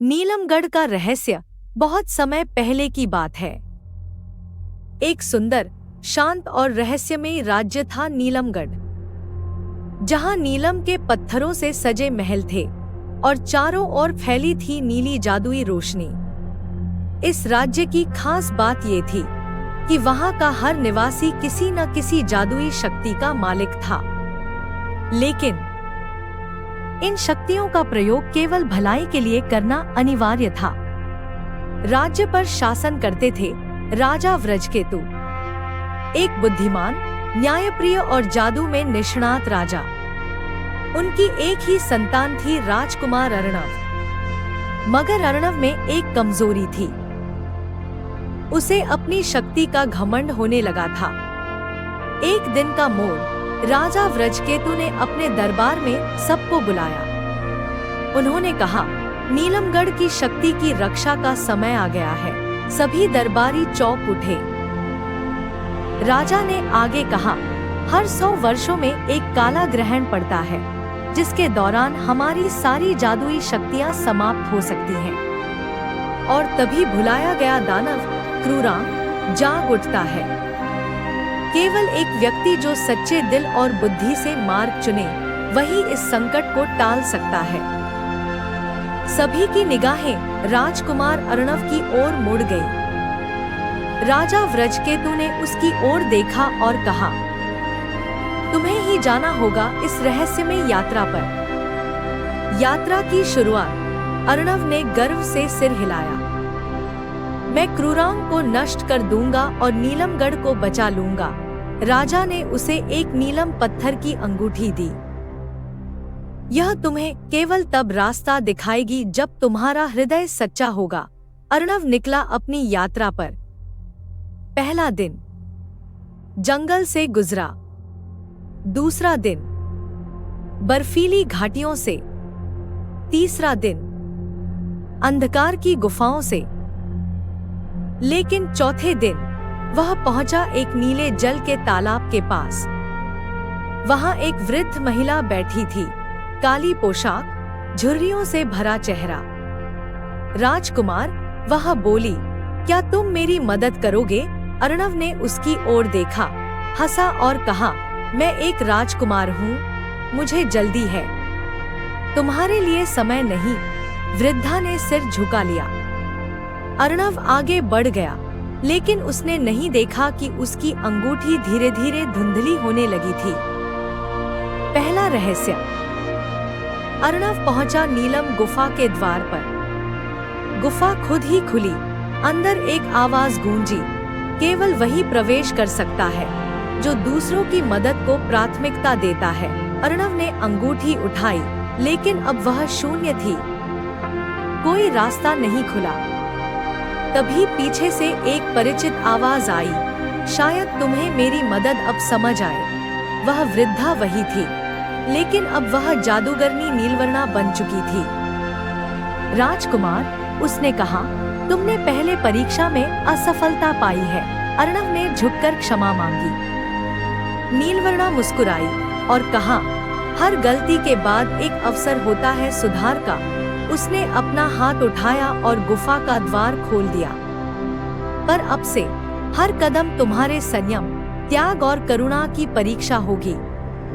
नीलमगढ़ का रहस्य बहुत समय पहले की बात है। एक सुंदर, शांत और रहस्यमयी राज्य था नीलमगढ़, जहां नीलम के पत्थरों से सजे महल थे और चारों ओर फैली थी नीली जादुई रोशनी। इस राज्य की खास बात ये थी कि वहां का हर निवासी किसी न किसी जादुई शक्ति का मालिक था, लेकिन इन शक्तियों का प्रयोग केवल भलाई के लिए करना अनिवार्य था। राज्य पर शासन करते थे राजा व्रजकेतु, एक बुद्धिमान, न्यायप्रिय और जादू में निष्णात राजा। उनकी एक ही संतान थी, राजकुमार अर्णव। मगर अर्णव में एक कमजोरी थी, उसे अपनी शक्ति का घमंड होने लगा था। एक दिन का मोड़ राजा व्रजकेतु ने अपने दरबार में सबको बुलाया। उन्होंने कहा, नीलमगढ़ की शक्ति की रक्षा का समय आ गया है। सभी दरबारी चौंक उठे। राजा ने आगे कहा, हर 100 वर्षों में एक काला ग्रहण पड़ता है, जिसके दौरान हमारी सारी जादुई शक्तियां समाप्त हो सकती हैं। और तभी भुलाया गया दानव क्रूरांग जाग उठता है। केवल एक व्यक्ति जो सच्चे दिल और बुद्धि से मार्ग चुने, वही इस संकट को टाल सकता है। सभी की निगाहें राजकुमार अर्णव की ओर मुड़ गई। राजा व्रजकेतु ने उसकी ओर देखा और कहा, तुम्हें ही जाना होगा इस रहस्यमय यात्रा पर। यात्रा की शुरुआत अर्णव ने गर्व से सिर हिलाया। मैं क्रूरांग को नष्ट कर दूंगा और नीलमगढ़ को बचा लूंगा। राजा ने उसे एक नीलम पत्थर की अंगूठी दी। यह तुम्हें केवल तब रास्ता दिखाएगी जब तुम्हारा हृदय सच्चा होगा। अर्णव निकला अपनी यात्रा पर। पहला दिन जंगल से गुजरा, दूसरा दिन बर्फीली घाटियों से, तीसरा दिन अंधकार की गुफाओं से, लेकिन चौथे दिन वह पहुंचा एक नीले जल के तालाब के पास। वहां एक वृद्ध महिला बैठी थी, काली पोशाक, झुर्रियों से भरा चेहरा। राजकुमार, वह बोली, क्या तुम मेरी मदद करोगे? अर्णव ने उसकी ओर देखा, हंसा और कहा, मैं एक राजकुमार हूँ, मुझे जल्दी है, तुम्हारे लिए समय नहीं। वृद्धा ने सिर झुका लिया। अर्णव आगे बढ़ गया, लेकिन उसने नहीं देखा कि उसकी अंगूठी धीरे धीरे धुंधली होने लगी थी। पहला रहस्य। अर्णव पहुंचा नीलम गुफा के द्वार पर। गुफा खुद ही खुली। अंदर एक आवाज गूंजी, केवल वही प्रवेश कर सकता है जो दूसरों की मदद को प्राथमिकता देता है। अर्णव ने अंगूठी उठाई, लेकिन अब वह शून्य थी। कोई रास्ता नहीं खुला। तभी पीछे से एक परिचित आवाज आई, शायद तुम्हें मेरी मदद अब समझ आए। वह वृद्धा वही थी, लेकिन अब वह जादूगरनी नीलवर्णा बन चुकी थी। राजकुमार, उसने कहा, तुमने पहले परीक्षा में असफलता पाई है। अर्णव ने झुककर क्षमा मांगी। नीलवर्णा मुस्कुराई और कहा, हर गलती के बाद एक अवसर होता है सुधार का। उसने अपना हाथ उठाया और गुफा का द्वार खोल दिया। पर अब से हर कदम तुम्हारे संयम, त्याग और करुणा की परीक्षा होगी।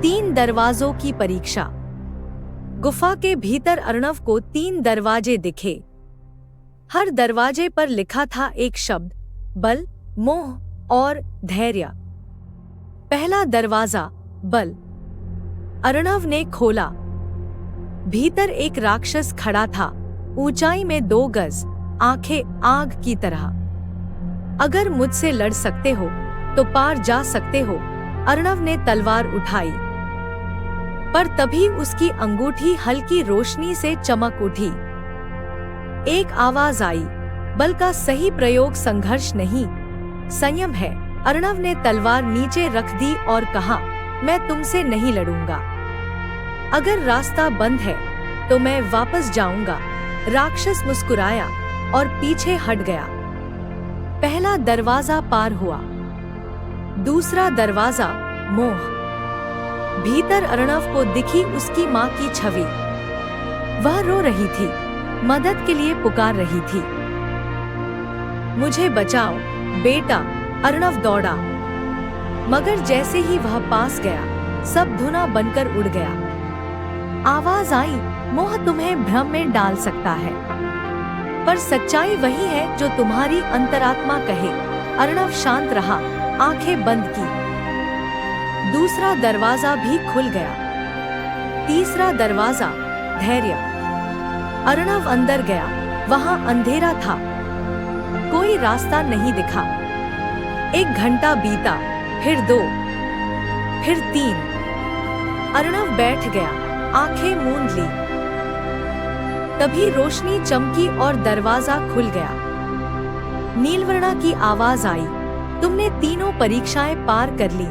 3 दरवाजों की परीक्षा। गुफा के भीतर अर्णव को 3 दरवाजे दिखे। हर दरवाजे पर लिखा था एक शब्द, बल, मोह और धैर्य। पहला दरवाजा, बल। अर्णव ने खोला। भीतर एक राक्षस खड़ा था, ऊंचाई में 2 गज, आंखें आग की तरह। अगर मुझसे लड़ सकते हो तो पार जा सकते हो। अर्णव ने तलवार उठाई, पर तभी उसकी अंगूठी हल्की रोशनी से चमक उठी। एक आवाज आई, बल का सही प्रयोग संघर्ष नहीं, संयम है। अर्णव ने तलवार नीचे रख दी और कहा, मैं तुमसे नहीं लड़ूंगा। अगर रास्ता बंद है तो मैं वापस जाऊंगा। राक्षस मुस्कुराया और पीछे हट गया। पहला दरवाजा पार हुआ। दूसरा दरवाजा, मोह। भीतर अर्णव को दिखी उसकी माँ की छवि। वह रो रही थी, मदद के लिए पुकार रही थी। मुझे बचाओ बेटा, अर्णव दौड़ा, मगर जैसे ही वह पास गया सब धुआं बनकर उड़ गया। आवाज आई, मोह तुम्हें भ्रम में डाल सकता है, पर सच्चाई वही है जो तुम्हारी अंतरात्मा कहे। अर्णव शांत रहा, आंखें बंद की। दूसरा दरवाजा भी खुल गया, तीसरा दरवाजा, धैर्य। अर्णव अंदर गया, वहां अंधेरा था, कोई रास्ता नहीं दिखा। 1 घंटा बीता, फिर 2, फिर 3। अर्णव बैठ गया, आंखें मूंद ली। तभी रोशनी चमकी और दरवाजा खुल गया। नीलवर्णा की आवाज आई, तुमने तीनों परीक्षाएं पार कर ली,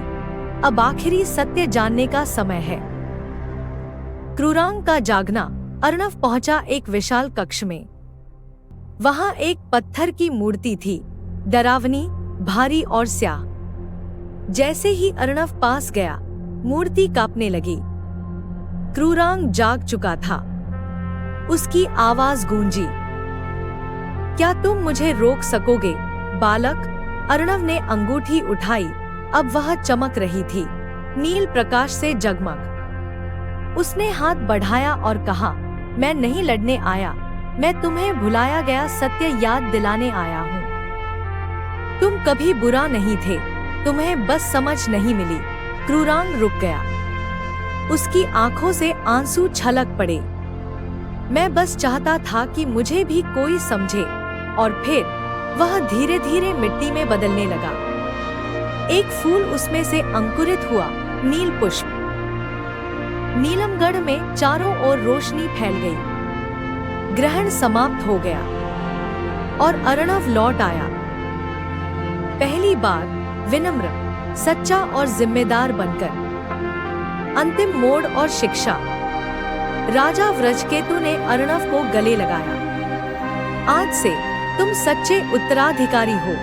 अब आखिरी सत्य जानने का समय है। क्रूरांग का जागना। अर्णव पहुंचा एक विशाल कक्ष में। वहां एक पत्थर की मूर्ति थी, डरावनी, भारी और स्याह। जैसे ही अर्णव पास गया, मूर्ति कांपने लगी। क्रूरांग जाग चुका था। उसकी आवाज गूंजी, क्या तुम मुझे रोक सकोगे बालक? अर्णव ने अंगूठी उठाई, अब वह चमक रही थी, नील प्रकाश से जगमग। उसने हाथ बढ़ाया और कहा, मैं नहीं लड़ने आया, मैं तुम्हें भुलाया गया सत्य याद दिलाने आया हूँ। तुम कभी बुरा नहीं थे, तुम्हें बस समझ नहीं मिली। क्रूरांग रुक गया, उसकी आंखों से आंसू छलक पड़े। मैं बस चाहता था कि मुझे भी कोई समझे। और फिर वह धीरे धीरे मिट्टी में बदलने लगा। एक फूल उसमें से अंकुरित हुआ, नील पुष्प। नीलमगढ़ में चारों ओर रोशनी फैल गई। ग्रहण समाप्त हो गया और अर्णव लौट आया। पहली बार विनम्र, सच्चा और जिम्मेदार बनकर। अंतिम मोड़ और शिक्षा। राजा व्रजकेतु ने अर्णव को गले लगाया। आज से तुम सच्चे उत्तराधिकारी हो।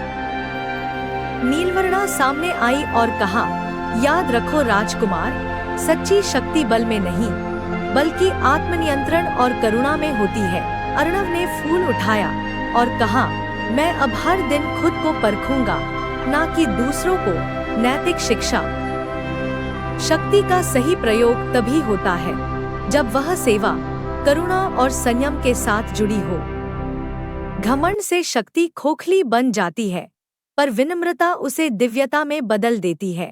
नीलवर्णा सामने आई और कहा, याद रखो राजकुमार, सच्ची शक्ति बल में नहीं, बल्कि आत्मनियंत्रण और करुणा में होती है। अर्णव ने फूल उठाया और कहा, मैं अब हर दिन खुद को परखूंगा, ना कि दूसरों को। नैतिक शिक्षा। शक्ति का सही प्रयोग तभी होता है जब वह सेवा, करुणा और संयम के साथ जुड़ी हो। घमंड से शक्ति खोखली बन जाती है, पर विनम्रता उसे दिव्यता में बदल देती है।